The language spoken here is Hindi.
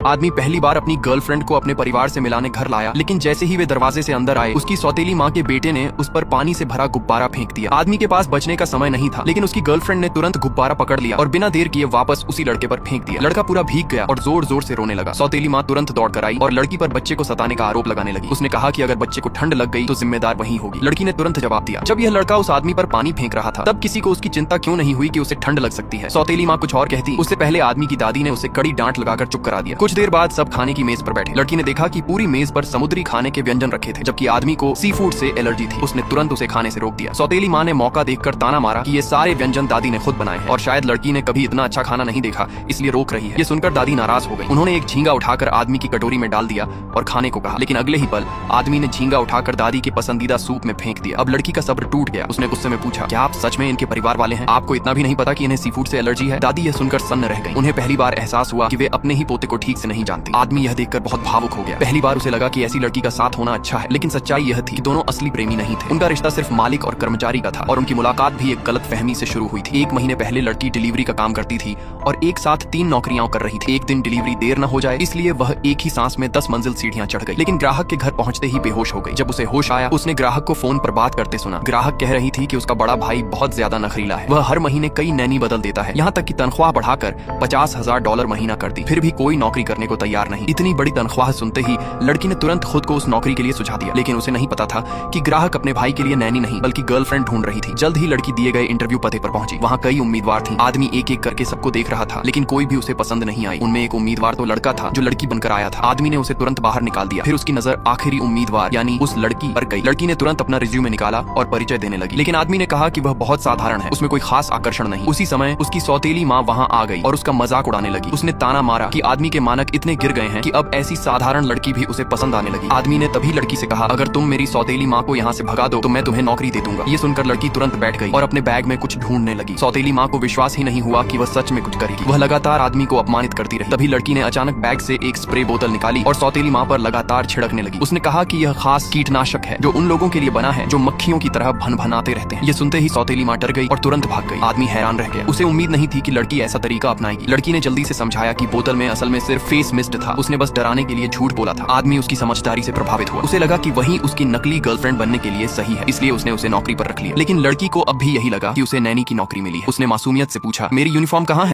आदमी पहली बार अपनी गर्लफ्रेंड को अपने परिवार से मिलाने घर लाया, लेकिन जैसे ही वे दरवाजे से अंदर आए, उसकी सौतेली माँ के बेटे ने उस पर पानी से भरा गुब्बारा फेंक दिया। आदमी के पास बचने का समय नहीं था, लेकिन उसकी गर्लफ्रेंड ने तुरंत गुब्बारा पकड़ लिया और बिना देर किए वापस उसी लड़के पर फेंक दिया। लड़का पूरा भीग गया और जोर जोर से रोने लगा। सौतेली माँ तुरंत दौड़ कर आई और लड़की पर बच्चे को सताने का आरोप लगाने लगी। उसने कहा कि अगर बच्चे को ठंड लग गई तो जिम्मेदार वही होगी। लड़की ने तुरंत जवाब दिया। जब यह लड़का उस आदमी पर पानी फेंक रहा था, तब किसी को उसकी चिंता क्यों नहीं हुई कि उसे ठंड लग सकती है। सौतेली माँ कुछ और कहती, उससे पहले आदमी की दादी ने उसे कड़ी डांट लगाकर चुप करा दिया। कुछ देर बाद सब खाने की मेज पर बैठे। लड़की ने देखा कि पूरी मेज पर समुद्री खाने के व्यंजन रखे थे, जबकि आदमी को सी फूड से एलर्जी थी। उसने तुरंत उसे खाने से रोक दिया। सौतेली माँ ने मौका देखकर ताना मारा कि ये सारे व्यंजन दादी ने खुद बनाए हैं और शायद लड़की ने कभी इतना अच्छा खाना नहीं देखा, इसलिए रोक रही है। ये सुनकर दादी नाराज हो गई। उन्होंने एक झींगा उठाकर आदमी की कटोरी में डाल दिया और खाने को कहा, लेकिन अगले ही पल आदमी ने झींगा उठाकर दादी के पसंदीदा सूप में फेंक दिया। अब लड़की का सब्र टूट गया। उसने गुस्से में पूछा, क्या आप सच में इनके परिवार वाले हैं? आपको इतना भी नहीं पता कि इन्हें सी फूड से एलर्जी है? दादी यह सुनकर सन्न रह गई। उन्हें पहली बार एहसास हुआ कि वे अपने ही पोते को ठीक से नहीं जानती। आदमी यह देखकर बहुत भावुक हो गया। पहली बार उसे लगा कि ऐसी लड़की का साथ होना अच्छा है, लेकिन सच्चाई यह थी कि दोनों असली प्रेमी नहीं थे। उनका रिश्ता सिर्फ मालिक और कर्मचारी का था और उनकी मुलाकात भी एक गलत फहमी से शुरू हुई थी। 1 महीने पहले लड़की डिलीवरी का काम करती थी और एक साथ 3 नौकरियां कर रही थी। एक दिन डिलीवरी देर न हो जाए, इसलिए वह एक ही सांस में 10 मंजिल सीढ़ियां चढ़ गई, लेकिन ग्राहक के घर पहुंचते ही बेहोश हो गई। जब उसे होश आया, उसने ग्राहक को फोन पर बात करते सुना। ग्राहक कह रही थी कि उसका बड़ा भाई बहुत ज्यादा नखरीला है, वह हर महीने कई नैनी बदल देता है, यहाँ तक कि तनख्वाह बढ़ाकर $50,000 महीना कर दी, फिर भी कोई नौकरी करने को तैयार नहीं। इतनी बड़ी तनख्वाह सुनते ही लड़की ने तुरंत खुद को उस नौकरी के लिए सुझा दिया, लेकिन उसे नहीं पता था कि ग्राहक अपने भाई के लिए नैनी नहीं बल्कि गर्लफ्रेंड ढूंढ रही थी। जल्द ही लड़की दिए गए इंटरव्यू पते पर पहुंची। वहाँ कई उम्मीदवार थी। आदमी एक एक करके सबको देख रहा था, लेकिन कोई भी उसे पसंद नहीं आई। उनमें एक उम्मीदवार तो लड़का था जो लड़की बनकर आया था। आदमी ने उसे तुरंत बाहर निकाल दिया। फिर उसकी नजर आखिरी उम्मीदवार यानी उस लड़की पर गई। लड़की ने तुरंत अपना रिज्यूमे निकाला और परिचय देने लगी, लेकिन आदमी ने कहा कि वह बहुत साधारण है, उसमें कोई खास आकर्षण नहीं। उसी समय उसकी सौतेली माँ वहाँ आ गई और उसका मजाक उड़ाने लगी। उसने ताना मारा कि आदमी के मानक इतने गिर गए हैं कि अब ऐसी साधारण लड़की भी उसे पसंद आने लगी। आदमी ने तभी लड़की से कहा, अगर तुम मेरी सौतेली माँ को यहाँ से भगा दो तो मैं तुम्हें नौकरी दे दूंगा। ये सुनकर लड़की तुरंत बैठ गई और अपने बैग में कुछ ढूंढने लगी। सौतेली माँ को विश्वास ही नहीं हुआ कि वह सच में कुछ करेगी। वह लगातार आदमी को अपमानित करती रही। तभी लड़की ने अचानक बैग से एक स्प्रे बोतल निकाली और सौतेली माँ पर लगातार छिड़कने लगी। उसने कहा कि यह खास कीटनाशक है जो उन लोगों के लिए बना है जो मक्खियों की तरह भनभनाते रहते हैं। ये सुनते ही सौतेली माँ डर गई और तुरंत भाग गई। आदमी हैरान रह गया। उसे उम्मीद नहीं थी कि लड़की ऐसा तरीका अपनाएगी। लड़की ने जल्दी से समझाया कि बोतल में असल में सिर्फ फेस मिस्ट था, उसने बस डराने के लिए झूठ बोला था। आदमी उसकी समझदारी से प्रभावित हुआ। उसे लगा कि वही उसकी नकली गर्लफ्रेंड बनने के लिए सही है, इसलिए उसने उसे नौकरी पर रख लिया। लेकिन लड़की को अब भी यही लगा कि उसे नैनी की नौकरी मिली है। उसने मासूमियत से पूछा, मेरी यूनिफॉर्म कहाँ है?